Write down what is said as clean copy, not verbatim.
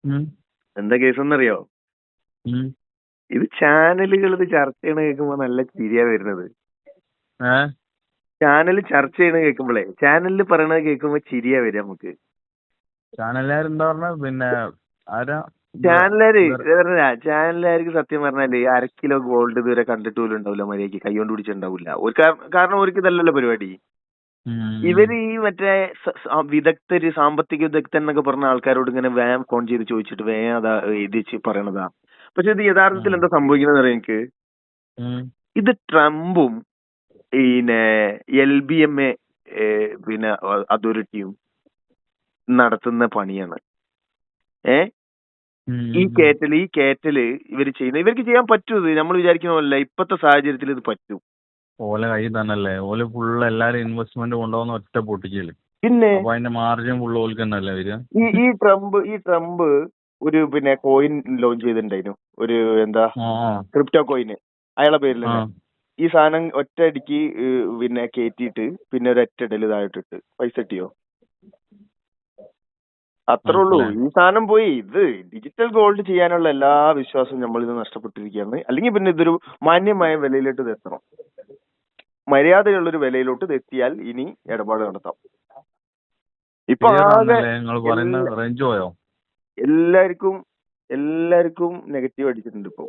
ഉം, എന്താ കേസെന്നറിയോ? ഉം. ഇത് ചാനലുകൾ ഇത് ചർച്ച ചെയ്യണ കേൾക്കുമ്പോ നല്ല ചിരിയാ വരുന്നത്. ഏ ചാനൽ ചർച്ച ചെയ്യണ കേൾക്കുമ്പോഴേ, ചാനലിൽ പറയണത് കേൾക്കുമ്പോ ചിരിയാ വരിക നമുക്ക്. ചാനലുകാരെന്താ പറഞ്ഞ പിന്നെ ആരാ ചാനലുകാര് ഇവർ ചാനലുകാർക്ക് സത്യം പറഞ്ഞാല് 1/2 കിലോ ഗോൾഡ് ഇതുവരെ കണ്ടിട്ട് പോലും ഉണ്ടാവില്ല, മര്യാദക്ക് കൈകൊണ്ട് പിടിച്ചിട്ടുണ്ടാവില്ല. ഒരു കാരണം അവർക്ക് ഇതല്ലല്ലോ പരിപാടി. ഇവര് ഈ മറ്റേ വിദഗ്ധര്, സാമ്പത്തിക വിദഗ്ധൻ എന്നൊക്കെ പറഞ്ഞ ആൾക്കാരോട് ഇങ്ങനെ വേഗം ഫോൺ ചെയ്ത് ചോദിച്ചിട്ട് വേഗം അതാ എഴുതിച്ച് പറയണതാ. പക്ഷെ ഇത് യഥാർത്ഥത്തിൽ എന്താ സംഭവിക്കുന്നത് അറിയാം എനിക്ക്. ഇത് ട്രംപും പിന്നെ LBMA പിന്നെ അതോറിറ്റിയും നടത്തുന്ന പണിയാണ്. ഏ ഈ കേറ്റല് ഇവര് ചെയ്യുന്നത്, ഇവർക്ക് ചെയ്യാൻ പറ്റും. ഇത് നമ്മൾ വിചാരിക്കുന്ന പോലെ ഇപ്പത്തെ സാഹചര്യത്തിൽ ഇത് പറ്റും. ഓല കയ്യിൽ തന്നെയല്ലേ, ഓല് ഫുള്ള് എല്ലാരും ഇൻവെസ്റ്റ്മെന്റ് കൊണ്ടുപോകുന്ന ഒറ്റ പൊട്ടിക്കല്. പിന്നെ അപ്പൊ അതിന്റെ മാർജിൻ ഫുള്ള് ഓൽക്ക് തന്നെയല്ലേ വരിക. ഈ ട്രംപ് ഒരു പിന്നെ കോയിൻ ലോഞ്ച് ചെയ്തിട്ടുണ്ടായിരുന്നു, ഒരു എന്താ ആ ക്രിപ്റ്റോ കോയിന്, അയാളെ പേരിൽ ആ തന്നെ. ഈ സാധനം ഒറ്റയടിക്ക് പിന്നെ കേറ്റിയിട്ട് പിന്നെ ഒരു ഒറ്റ ഇതായിട്ടിട്ട് പൈസ കിട്ടിയോ? അത്രേ ഉള്ളൂ. മനസ്സിലായി. ഈ സാധനം പോയി. ഇത് ഡിജിറ്റൽ ഗോൾഡ് ചെയ്യാനുള്ള എല്ലാ വിശ്വാസവും നമ്മളിത് നഷ്ടപ്പെട്ടിരിക്കുകയാണ്. അല്ലെങ്കിൽ പിന്നെ ഇതൊരു മാന്യമായ വിലയിലോട്ട് ഇത് എത്തണം. മര്യാദയുള്ളൊരു വിലയിലോട്ട് ഇത് എത്തിയാൽ ഇനി ഇടപാട് നടത്താം. ഇപ്പൊ ക്ലിയർ ആകെ ആവുന്നല്ലേ നിങ്ങൾ പറയുന്ന? റേഞ്ച് പോയോ? എല്ലാവർക്കും നെഗറ്റീവ് അടിച്ചിട്ടുണ്ട് ഇപ്പൊ.